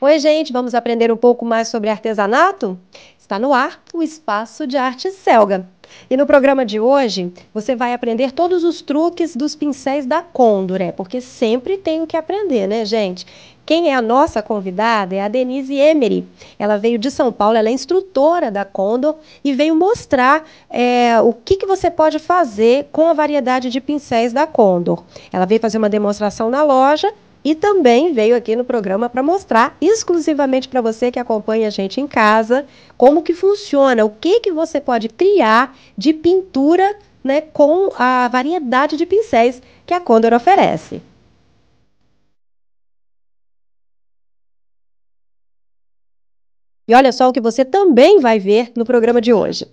Oi, gente, vamos aprender um pouco mais sobre artesanato? Está no ar o Espaço de Arte Selga. E no programa de hoje, você vai aprender todos os truques dos pincéis da Condor, porque sempre tem o que aprender, né, gente? Quem é a nossa convidada é a Denise Emery. Ela veio de São Paulo, ela é instrutora da Condor e veio mostrar o que você pode fazer com a variedade de pincéis da Condor. Ela veio fazer uma demonstração na loja e também veio aqui no programa para mostrar exclusivamente para você que acompanha a gente em casa como que funciona, o que você pode criar de pintura, né, com a variedade de pincéis que a Condor oferece. E olha só o que você também vai ver no programa de hoje.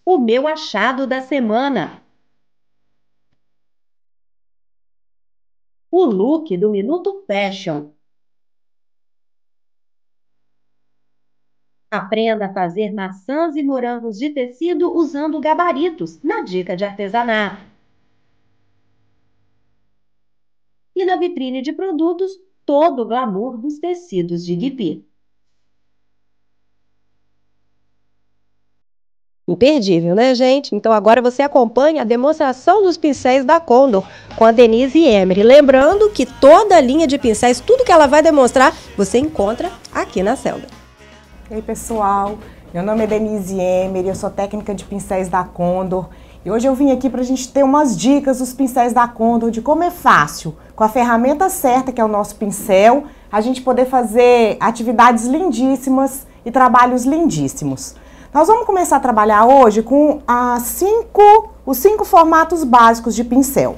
O meu achado da semana. O look do Minuto Fashion. Aprenda a fazer maçãs e morangos de tecido usando gabaritos, na dica de artesanato. E na vitrine de produtos, todo o glamour dos tecidos de Guipi. Imperdível, né, gente? Então agora você acompanha a demonstração dos pincéis da Condor com a Denise Emery. Lembrando que toda a linha de pincéis, tudo que ela vai demonstrar, você encontra aqui na Selga. E aí, pessoal, meu nome é Denise Emery, eu sou técnica de pincéis da Condor e hoje eu vim aqui para a gente ter umas dicas dos pincéis da Condor, de como é fácil, com a ferramenta certa, que é o nosso pincel, a gente poder fazer atividades lindíssimas e trabalhos lindíssimos. Nós vamos começar a trabalhar hoje com os cinco formatos básicos de pincel.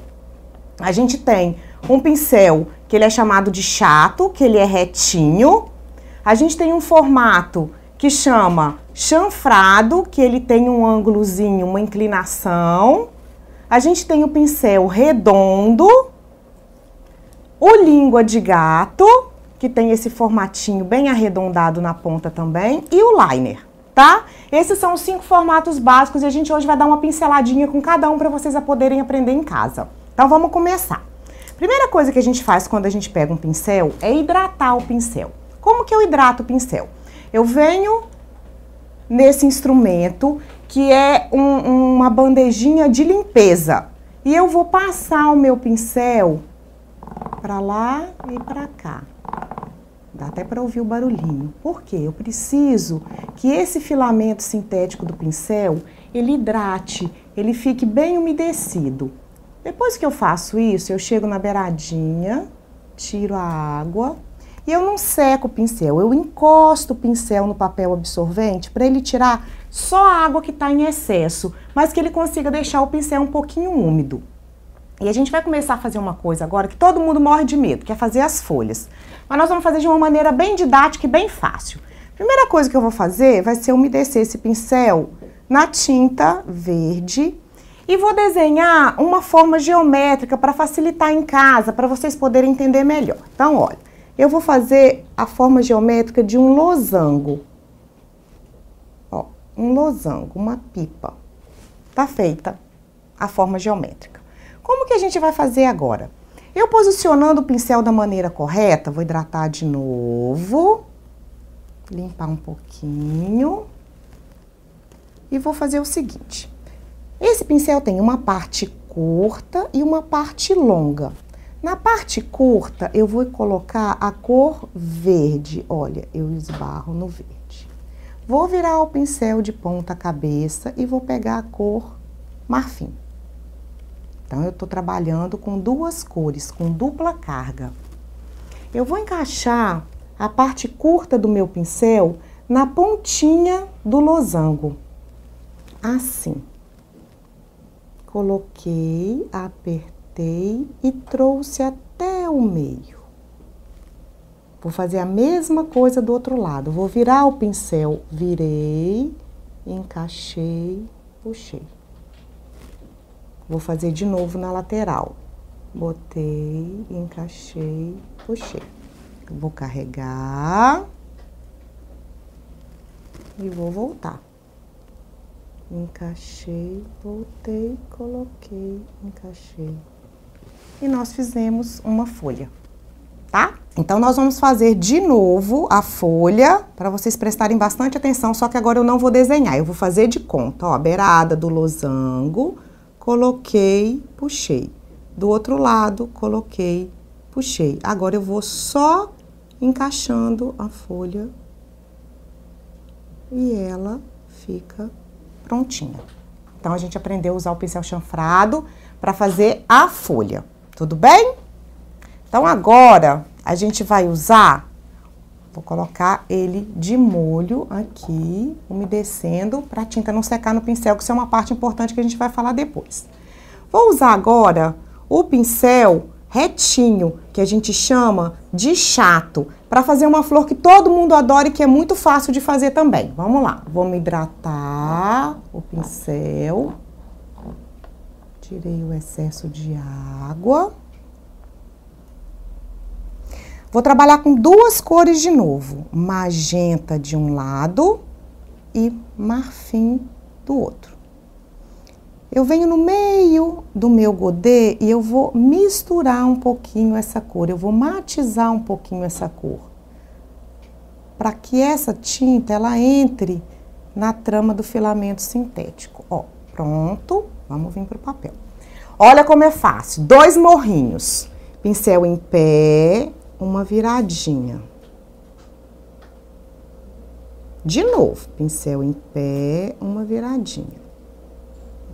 A gente tem um pincel que ele é chamado de chato, que ele é retinho. A gente tem um formato que chama chanfrado, que ele tem um ângulozinho, uma inclinação. A gente tem o pincel redondo, o língua de gato, que tem esse formatinho bem arredondado na ponta também, e o liner, tá? Esses são os cinco formatos básicos e a gente hoje vai dar uma pinceladinha com cada um para vocês poderem aprender em casa. Então vamos começar. Primeira coisa que a gente faz quando a gente pega um pincel é hidratar o pincel. Como que eu hidrato o pincel? Eu venho nesse instrumento que é uma bandejinha de limpeza e eu vou passar o meu pincel para lá e para cá. Dá até para ouvir o barulhinho. Por quê? Eu preciso que esse filamento sintético do pincel, ele hidrate, ele fique bem umedecido. Depois que eu faço isso, eu chego na beiradinha, tiro a água. E eu não seco o pincel, eu encosto o pincel no papel absorvente para ele tirar só a água que está em excesso, mas que ele consiga deixar o pincel um pouquinho úmido. E a gente vai começar a fazer uma coisa agora que todo mundo morre de medo, que é fazer as folhas. Mas nós vamos fazer de uma maneira bem didática e bem fácil. Primeira coisa que eu vou fazer vai ser umedecer esse pincel na tinta verde e vou desenhar uma forma geométrica para facilitar em casa, para vocês poderem entender melhor. Então, olha. Eu vou fazer a forma geométrica de um losango. Ó, um losango, uma pipa. Tá feita a forma geométrica. Como que a gente vai fazer agora? Eu posicionando o pincel da maneira correta, vou hidratar de novo. Limpar um pouquinho. E vou fazer o seguinte. Esse pincel tem uma parte curta e uma parte longa. Na parte curta, eu vou colocar a cor verde. Olha, eu esbarro no verde. Vou virar o pincel de ponta cabeça e vou pegar a cor marfim. Então, eu tô trabalhando com duas cores, com dupla carga. Eu vou encaixar a parte curta do meu pincel na pontinha do losango. Assim. Coloquei, apertei e trouxe até o meio. Vou fazer a mesma coisa do outro lado. Vou virar o pincel, virei, encaixei, puxei. Vou fazer de novo na lateral. Botei, encaixei, puxei. Vou carregar e vou voltar. Encaixei, voltei, coloquei, encaixei. E nós fizemos uma folha, tá? Então, nós vamos fazer de novo a folha, para vocês prestarem bastante atenção, só que agora eu não vou desenhar, eu vou fazer de conta, ó, beirada do losango, coloquei, puxei. Do outro lado, coloquei, puxei. Agora, eu vou só encaixando a folha e ela fica prontinha. Então, a gente aprendeu a usar o pincel chanfrado para fazer a folha, tudo bem? Então, agora, a gente vai usar, vou colocar ele de molho aqui, umedecendo, para a tinta não secar no pincel, que isso é uma parte importante que a gente vai falar depois. Vou usar agora o pincel retinho, que a gente chama de chato, para fazer uma flor que todo mundo adora e que é muito fácil de fazer também. Vamos lá, vamos hidratar o pincel, tirei o excesso de água. Vou trabalhar com duas cores de novo, magenta de um lado e marfim do outro. Eu venho no meio do meu godê e eu vou misturar um pouquinho essa cor, eu vou matizar um pouquinho essa cor, para que essa tinta ela entre na trama do filamento sintético. Ó, pronto, vamos vir para o papel. Olha como é fácil, 2 morrinhos, pincel em pé, uma viradinha. De novo, pincel em pé, uma viradinha.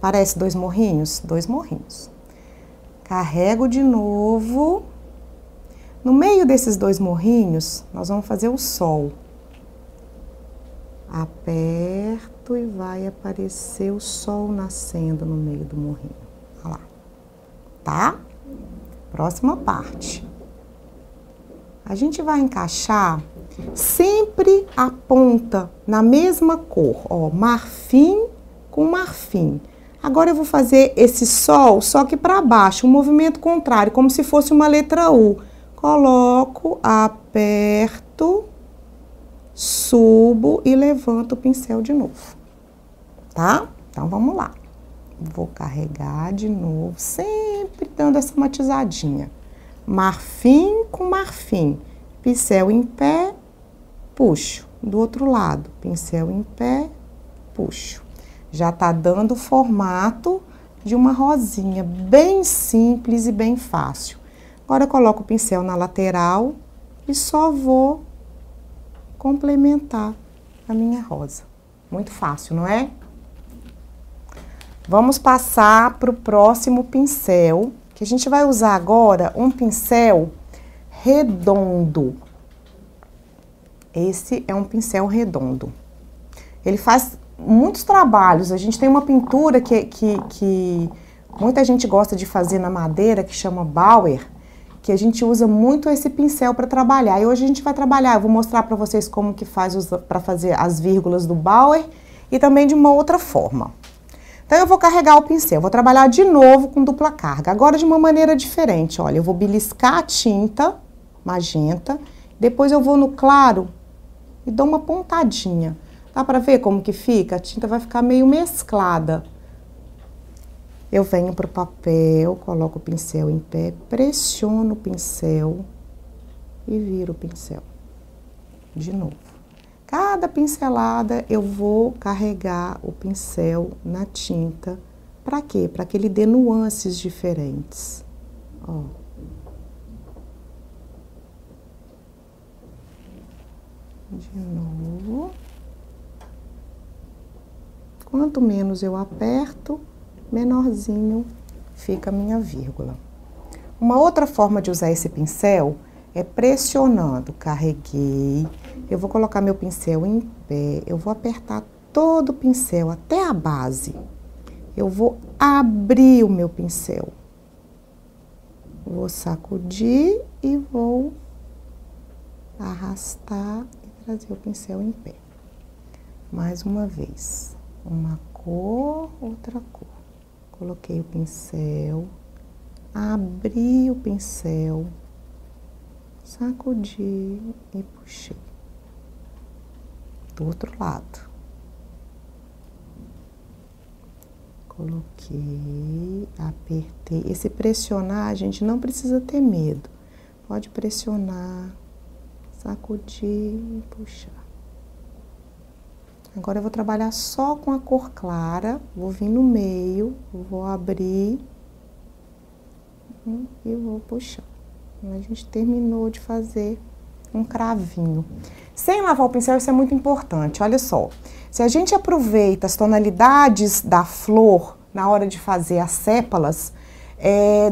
Parece 2 morrinhos? 2 morrinhos. Carrego de novo. No meio desses 2 morrinhos, nós vamos fazer o sol. Aperto e vai aparecer o sol nascendo no meio do morrinho. Olha lá. Tá? Próxima parte. A gente vai encaixar sempre a ponta na mesma cor, ó, marfim com marfim. Agora eu vou fazer esse sol, só que para baixo, um movimento contrário, como se fosse uma letra U. Coloco, aperto, subo e levanto o pincel de novo, tá? Então, vamos lá. Vou carregar de novo, sempre dando essa matizadinha. Marfim com marfim, pincel em pé, puxo. Do outro lado, pincel em pé, puxo. Já tá dando o formato de uma rosinha, bem simples e bem fácil. Agora eu coloco o pincel na lateral e só vou complementar a minha rosa. Muito fácil, não é? Vamos passar para o próximo pincel, que a gente vai usar agora um pincel redondo. Esse é um pincel redondo. Ele faz muitos trabalhos. A gente tem uma pintura que muita gente gosta de fazer na madeira, que chama Bauer, que a gente usa muito esse pincel para trabalhar. E hoje a gente vai trabalhar, eu vou mostrar para vocês como que faz para fazer as vírgulas do Bauer e também de uma outra forma. Então, eu vou carregar o pincel, vou trabalhar de novo com dupla carga, agora de uma maneira diferente. Olha, eu vou beliscar a tinta magenta, depois eu vou no claro e dou uma pontadinha. Dá pra ver como que fica? A tinta vai ficar meio mesclada. Eu venho pro papel, coloco o pincel em pé, pressiono o pincel e viro o pincel. De novo. Cada pincelada eu vou carregar o pincel na tinta. Para quê? Para que ele dê nuances diferentes. Ó. De novo. Quanto menos eu aperto, menorzinho fica a minha vírgula. Uma outra forma de usar esse pincel é pressionando. Carreguei, eu vou colocar meu pincel em pé, eu vou apertar todo o pincel até a base. Eu vou abrir o meu pincel. Vou sacudir e vou arrastar e trazer o pincel em pé. Mais uma vez. Uma cor, outra cor. Coloquei o pincel, abri o pincel, sacudi e puxei. Do outro lado. Coloquei, apertei. Esse pressionar, a gente não precisa ter medo, Pode pressionar, sacudir e puxar. Agora eu vou trabalhar só com a cor clara, vou vir no meio, vou abrir e vou puxar. A gente terminou de fazer um cravinho. Sem lavar o pincel, isso é muito importante, olha só. Se a gente aproveita as tonalidades da flor na hora de fazer as sépalas,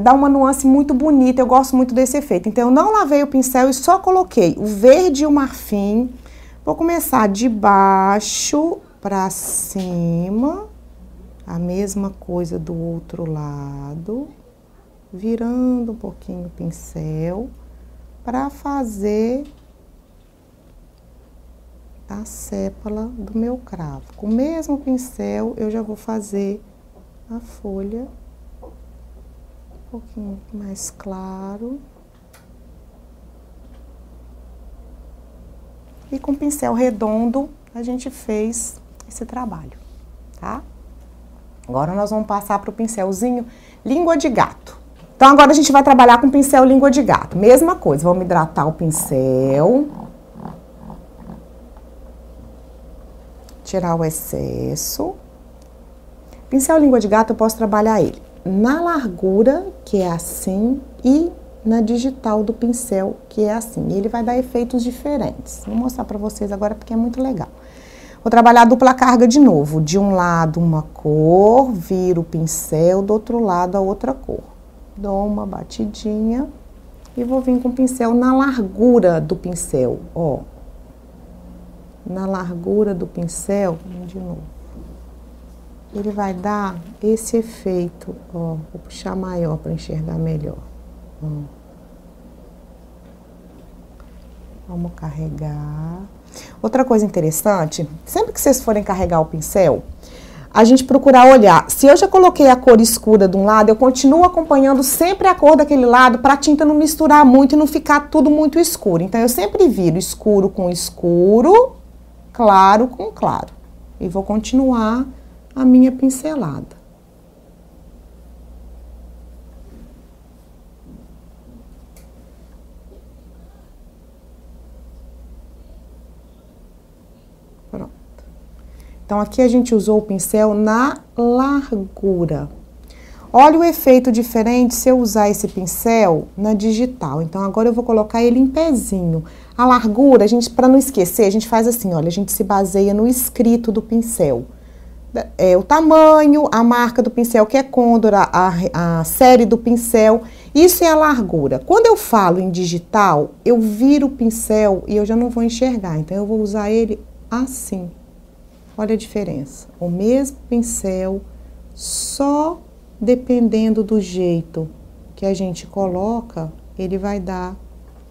dá uma nuance muito bonita, eu gosto muito desse efeito. Então, eu não lavei o pincel e só coloquei o verde e o marfim. Vou começar de baixo para cima, a mesma coisa do outro lado, virando um pouquinho o pincel para fazer a sépala do meu cravo. Com o mesmo pincel, eu já vou fazer a folha um pouquinho mais claro. E com pincel redondo, a gente fez esse trabalho, tá? Agora nós vamos passar para o pincelzinho língua de gato. Então, agora a gente vai trabalhar com pincel língua de gato. Mesma coisa, vamos hidratar o pincel. Tirar o excesso. Pincel língua de gato, eu posso trabalhar ele na largura, que é assim, e na digital do pincel, que é assim. Ele vai dar efeitos diferentes. Vou mostrar pra vocês agora porque é muito legal. Vou trabalhar a dupla carga de novo. De um lado uma cor, viro o pincel, do outro lado a outra cor. Dou uma batidinha e vou vir com o pincel na largura do pincel, ó. Na largura do pincel, de novo. Ele vai dar esse efeito, ó. Vou puxar maior para enxergar melhor. Vamos carregar. Outra coisa interessante, sempre que vocês forem carregar o pincel, a gente procurar olhar. Se eu já coloquei a cor escura de um lado, eu continuo acompanhando sempre a cor daquele lado para a tinta não misturar muito e não ficar tudo muito escuro. Então, eu sempre viro escuro com escuro, claro com claro. E vou continuar a minha pincelada. Pronto. Então, aqui a gente usou o pincel na largura. Olha o efeito diferente se eu usar esse pincel na digital. Então, agora eu vou colocar ele em pezinho. A largura, a gente, para não esquecer, a gente faz assim, olha, a gente se baseia no escrito do pincel. O tamanho, a marca do pincel, que é Condor, a série do pincel, isso é a largura. Quando eu falo em digital, eu viro o pincel e eu já não vou enxergar, então eu vou usar ele assim. Olha a diferença. O mesmo pincel, só dependendo do jeito que a gente coloca, ele vai dar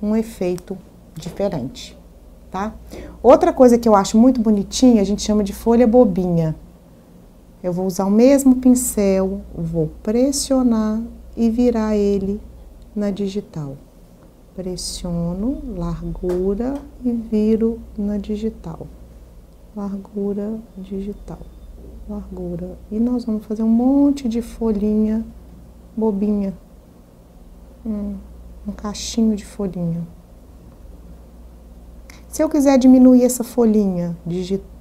um efeito diferente, tá? Outra coisa que eu acho muito bonitinha, a gente chama de folha bobinha. Eu vou usar o mesmo pincel, vou pressionar e virar ele na digital. Pressiono, largura e viro na digital. Largura, digital, largura. E nós vamos fazer um monte de folhinha bobinha. Um cachinho de folhinha. Se eu quiser diminuir essa folhinha, digital,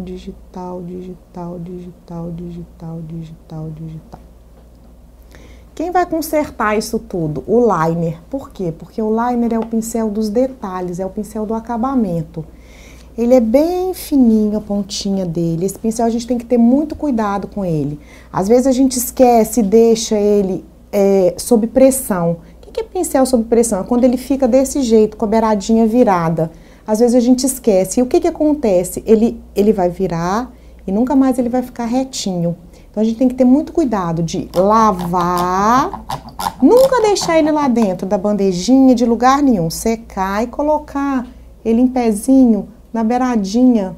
digital, digital, digital, digital, digital, digital. Quem vai consertar isso tudo? O liner. Por quê? Porque o liner é o pincel dos detalhes, é o pincel do acabamento. Ele é bem fininho, a pontinha dele. Esse pincel a gente tem que ter muito cuidado com ele. Às vezes a gente esquece e deixa ele sob pressão. O que é pincel sob pressão? É quando ele fica desse jeito, com a beiradinha virada. Às vezes a gente esquece. E o que acontece? Ele vai virar e nunca mais ele vai ficar retinho. Então, a gente tem que ter muito cuidado de lavar, nunca deixar ele lá dentro da bandejinha de lugar nenhum. Secar e colocar ele em pezinho na beiradinha,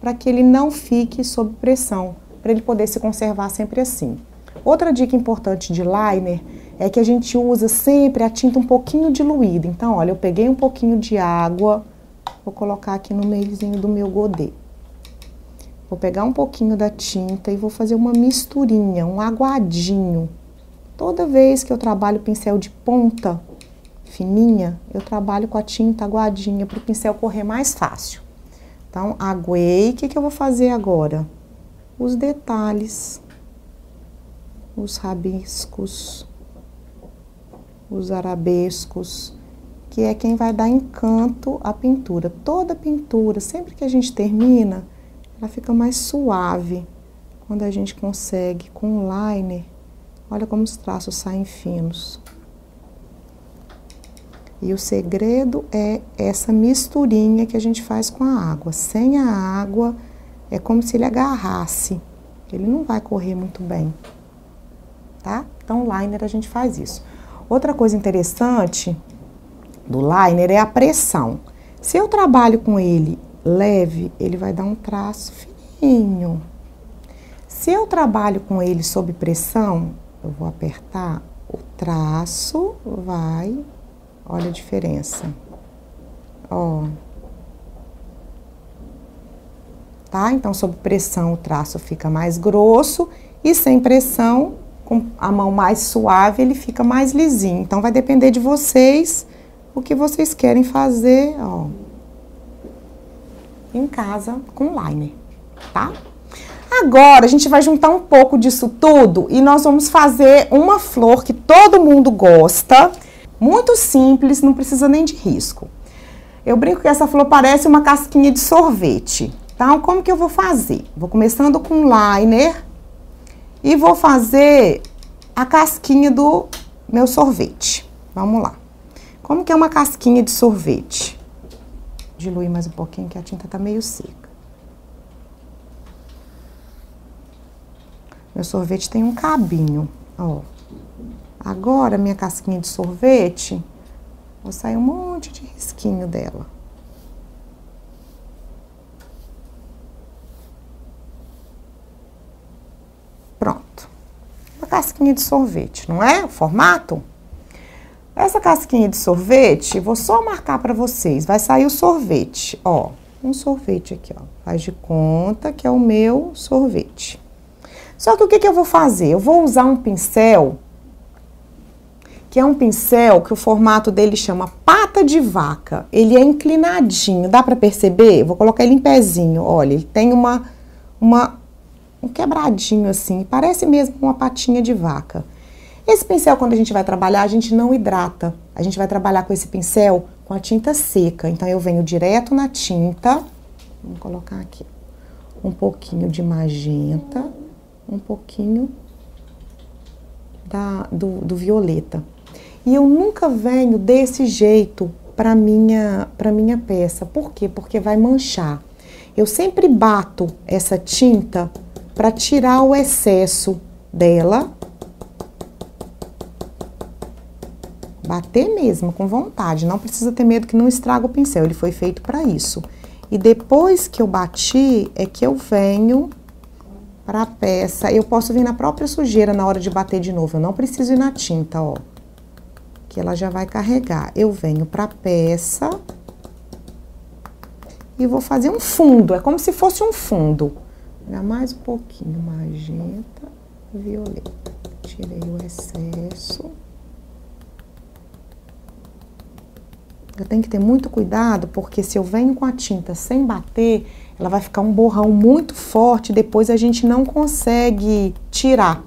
para que ele não fique sob pressão, para ele poder se conservar sempre assim. Outra dica importante de liner é que a gente usa sempre a tinta um pouquinho diluída. Então, olha, eu peguei um pouquinho de água, vou colocar aqui no meiozinho do meu godê. Vou pegar um pouquinho da tinta e vou fazer uma misturinha, um aguadinho. Toda vez que eu trabalho pincel de ponta, fininha, eu trabalho com a tinta aguadinha para o pincel correr mais fácil. Então, aguei, o que eu vou fazer agora? Os detalhes, os rabiscos, os arabescos, que é quem vai dar encanto à pintura. Toda pintura, sempre que a gente termina, ela fica mais suave quando a gente consegue com o liner. Olha como os traços saem finos. E o segredo é essa misturinha que a gente faz com a água. Sem a água, é como se ele agarrasse. Ele não vai correr muito bem, tá? Então, o liner a gente faz isso. Outra coisa interessante do liner é a pressão. Se eu trabalho com ele leve, ele vai dar um traço fininho. Se eu trabalho com ele sob pressão, eu vou apertar, o traço vai... Olha a diferença. Ó. Tá? Então, sob pressão, o traço fica mais grosso e sem pressão, com a mão mais suave, ele fica mais lisinho. Então, vai depender de vocês, o que vocês querem fazer, ó, em casa com liner, tá? Agora, a gente vai juntar um pouco disso tudo e nós vamos fazer uma flor que todo mundo gosta. Muito simples, não precisa nem de risco. Eu brinco que essa flor parece uma casquinha de sorvete. Então, como que eu vou fazer? Vou começando com liner e vou fazer a casquinha do meu sorvete. Vamos lá. Como que é uma casquinha de sorvete? Diluir mais um pouquinho que a tinta tá meio seca. Meu sorvete tem um cabinho, ó. Agora, minha casquinha de sorvete, vou sair um monte de risquinho dela. Pronto. Uma casquinha de sorvete, não é? O formato? Essa casquinha de sorvete, vou só marcar pra vocês. Vai sair o sorvete, ó. Um sorvete aqui, ó. Faz de conta que é o meu sorvete. Só que o que eu vou fazer? Eu vou usar um pincel... que é um pincel que o formato dele chama pata de vaca. Ele é inclinadinho, dá pra perceber? Vou colocar ele em pezinho, olha, ele tem um quebradinho assim, parece mesmo uma patinha de vaca. Esse pincel, quando a gente vai trabalhar, a gente não hidrata. A gente vai trabalhar com esse pincel com a tinta seca. Então, eu venho direto na tinta, vamos colocar aqui, um pouquinho de magenta, um pouquinho do violeta. E eu nunca venho desse jeito para minha peça. Por quê? Porque vai manchar. Eu sempre bato essa tinta para tirar o excesso dela. Bater mesmo, com vontade. Não precisa ter medo que não estraga o pincel. Ele foi feito para isso. E depois que eu bati, é que eu venho para a peça. Eu posso vir na própria sujeira na hora de bater de novo. Eu não preciso ir na tinta, ó. Que ela já vai carregar. Eu venho para a peça e vou fazer um fundo, é como se fosse um fundo. Pegar mais um pouquinho, magenta, violeta. Tirei o excesso. Eu tenho que ter muito cuidado, porque se eu venho com a tinta sem bater, ela vai ficar um borrão muito forte, depois a gente não consegue tirar.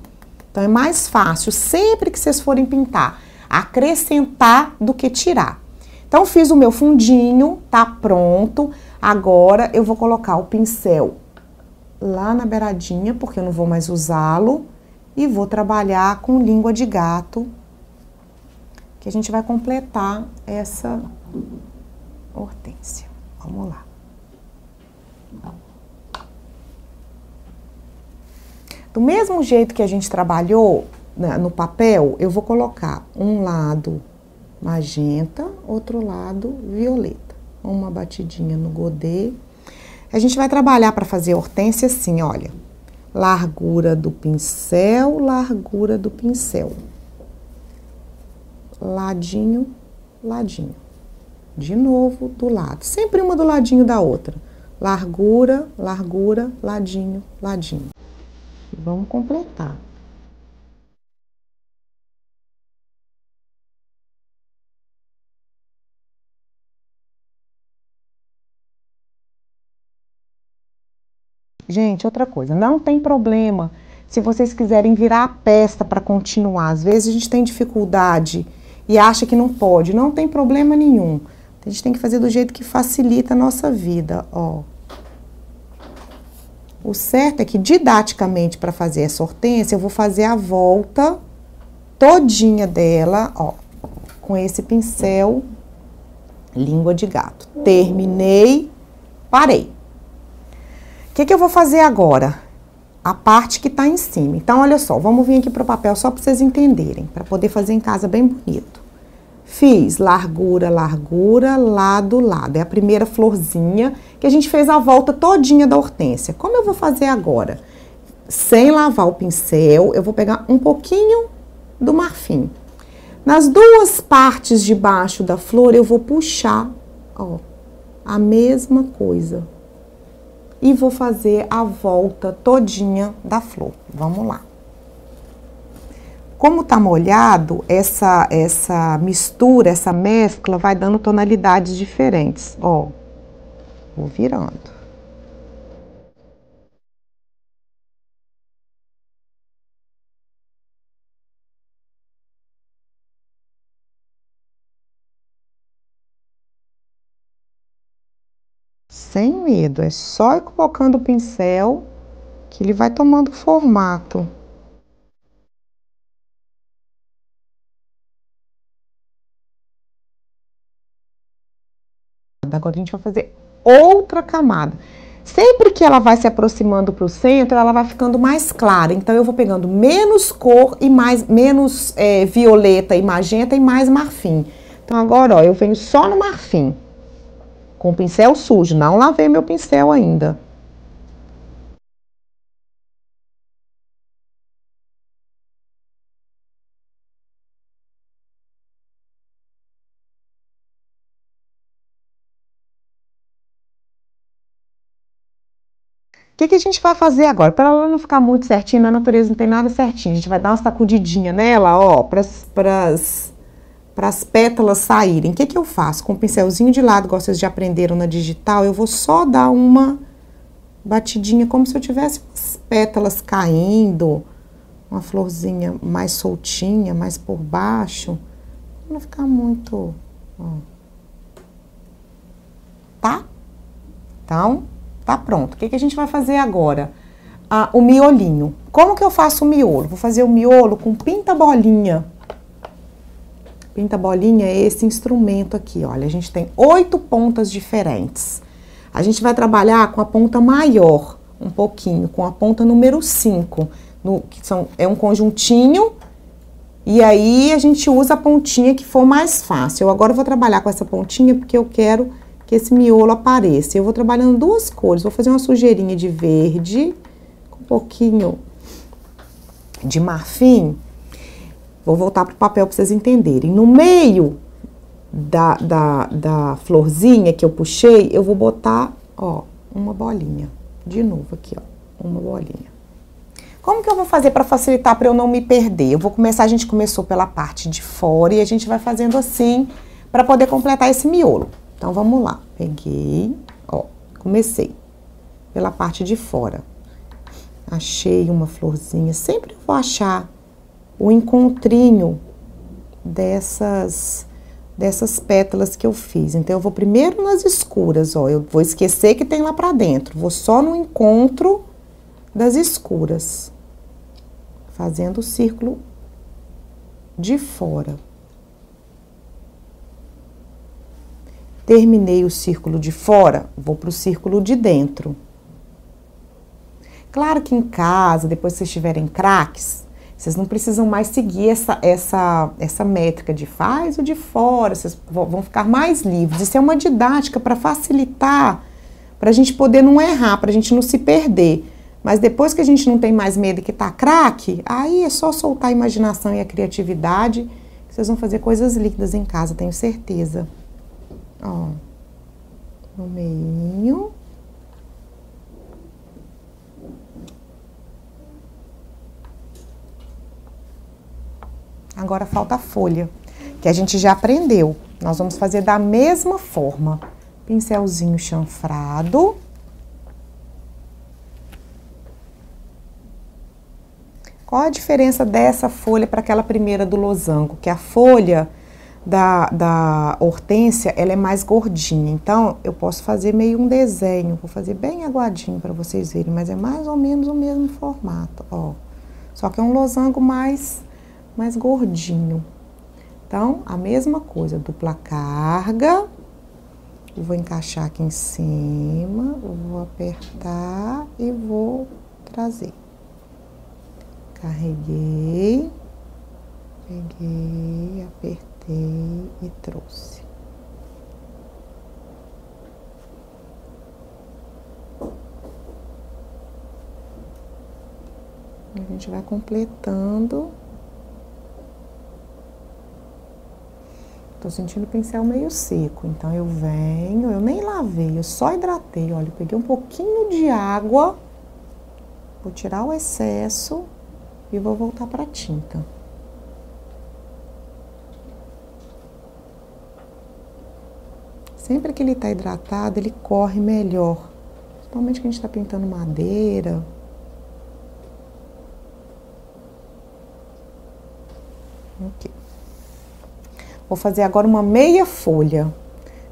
Então, é mais fácil, sempre que vocês forem pintar, acrescentar do que tirar. Então, fiz o meu fundinho, tá pronto. Agora, eu vou colocar o pincel lá na beiradinha, porque eu não vou mais usá-lo. E vou trabalhar com língua de gato, que a gente vai completar essa hortênsia. Vamos lá. Do mesmo jeito que a gente trabalhou no papel, eu vou colocar um lado magenta, outro lado violeta. Uma batidinha no godê. A gente vai trabalhar para fazer a hortênsia assim, olha. Largura do pincel, largura do pincel. Ladinho, ladinho. De novo, do lado. Sempre uma do ladinho da outra. Largura, largura, ladinho, ladinho. Vamos completar. Gente, outra coisa, não tem problema se vocês quiserem virar a peça para continuar. Às vezes a gente tem dificuldade e acha que não pode, não tem problema nenhum. A gente tem que fazer do jeito que facilita a nossa vida, ó. O certo é que, didaticamente, para fazer essa hortência, eu vou fazer a volta todinha dela, ó, com esse pincel língua de gato. Terminei, parei. O que eu vou fazer agora? A parte que tá em cima. Então, olha só, vamos vir aqui pro papel só para vocês entenderem, para poder fazer em casa bem bonito. Fiz largura, largura, lado, lado. É a primeira florzinha que a gente fez a volta todinha da hortência. Como eu vou fazer agora? Sem lavar o pincel, eu vou pegar um pouquinho do marfim. Nas duas partes de baixo da flor, eu vou puxar, ó, a mesma coisa. E vou fazer a volta todinha da flor. Vamos lá. Como tá molhado, essa mistura, essa mescla vai dando tonalidades diferentes. Ó, vou virando. Sem medo, é só ir colocando o pincel que ele vai tomando formato. Agora a gente vai fazer outra camada. Sempre que ela vai se aproximando para o centro, ela vai ficando mais clara. Então, eu vou pegando menos cor e menos violeta e magenta e mais marfim. Então, agora, ó, eu venho só no marfim. Com o pincel sujo. Não lavei meu pincel ainda. O que a gente vai fazer agora? Para ela não ficar muito certinha, na natureza não tem nada certinho. A gente vai dar uma sacudidinha nela, ó, para as pétalas saírem. O que eu faço? Com o pincelzinho de lado, igual vocês já aprenderam na digital, eu vou só dar uma batidinha, como se eu tivesse as pétalas caindo, uma florzinha mais soltinha, mais por baixo, pra não ficar muito, ó. Tá? Então, tá pronto. O que a gente vai fazer agora? O miolinho. Como que eu faço o miolo? Vou fazer o miolo com pinta-bolinha. Pinta-bolinha é esse instrumento aqui, olha. A gente tem 8 pontas diferentes. A gente vai trabalhar com a ponta maior, um pouquinho, com a ponta número 5, é um conjuntinho, e aí a gente usa a pontinha que for mais fácil. Eu agora vou trabalhar com essa pontinha porque eu quero que esse miolo apareça. Eu vou trabalhando duas cores, vou fazer uma sujeirinha de verde, com um pouquinho de marfim. Vou voltar pro papel para vocês entenderem. No meio da florzinha que eu puxei, eu vou botar, ó, uma bolinha. De novo aqui, ó, uma bolinha. Como que eu vou fazer para facilitar, para eu não me perder? Eu vou começar, a gente começou pela parte de fora e a gente vai fazendo assim para poder completar esse miolo. Então, vamos lá. Peguei, ó, comecei pela parte de fora. Achei uma florzinha. Sempre vou achar o encontrinho dessas pétalas que eu fiz. Então, eu vou primeiro nas escuras, ó. Eu vou esquecer que tem lá pra dentro. Vou só no encontro das escuras. Fazendo o círculo de fora. Terminei o círculo de fora, vou pro círculo de dentro. Claro que em casa, depois que vocês tiverem craques, vocês não precisam mais seguir essa métrica de faz o de fora, vocês vão ficar mais livres. Isso é uma didática para facilitar, para a gente poder não errar, para a gente não se perder. Mas depois que a gente não tem mais medo que tá craque, aí é só soltar a imaginação e a criatividade, que vocês vão fazer coisas lindas em casa, tenho certeza. Ó, no meio. Agora falta a folha, que a gente já aprendeu. Nós vamos fazer da mesma forma. Pincelzinho chanfrado. Qual a diferença dessa folha para aquela primeira do losango? Que a folha da hortênsia, ela é mais gordinha. Então, eu posso fazer meio um desenho. Vou fazer bem aguadinho para vocês verem, mas é mais ou menos o mesmo formato, ó. Só que é um losango mais gordinho. Então, a mesma coisa, dupla carga. Eu vou encaixar aqui em cima, eu vou apertar e vou trazer. Carreguei, peguei, apertei e trouxe. A gente vai completando. Tô sentindo o pincel meio seco, então eu venho, eu nem lavei, eu só hidratei, olha, eu peguei um pouquinho de água, vou tirar o excesso e vou voltar para a tinta. Sempre que ele tá hidratado, ele corre melhor, principalmente que a gente tá pintando madeira. Ok. Vou fazer agora uma meia folha.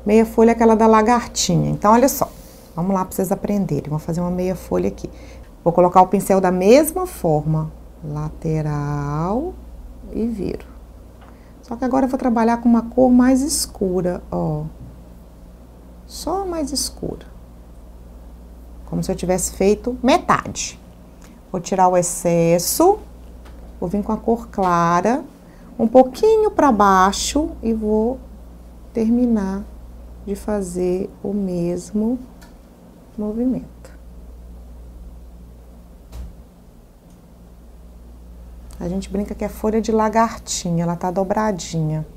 Meia folha é aquela da lagartinha. Então, olha só. Vamos lá para vocês aprenderem. Vou fazer uma meia folha aqui. Vou colocar o pincel da mesma forma. Lateral e viro. Só que agora eu vou trabalhar com uma cor mais escura, ó. Só mais escura. Como se eu tivesse feito metade. Vou tirar o excesso. Vou vir com a cor clara. Um pouquinho para baixo e vou terminar de fazer o mesmo movimento. A gente brinca que é folha de lagartinha, ela tá dobradinha.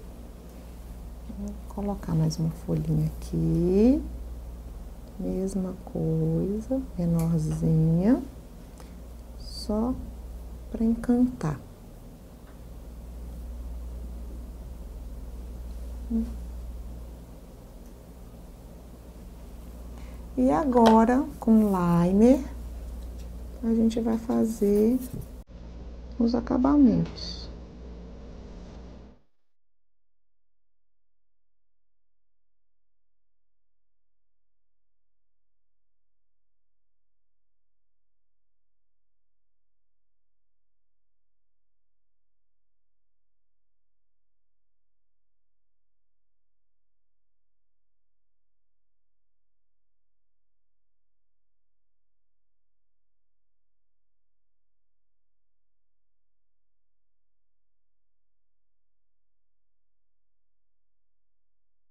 Vou colocar mais uma folhinha aqui. Mesma coisa, menorzinha. Só para encantar. E agora, com liner, a gente vai fazer os acabamentos.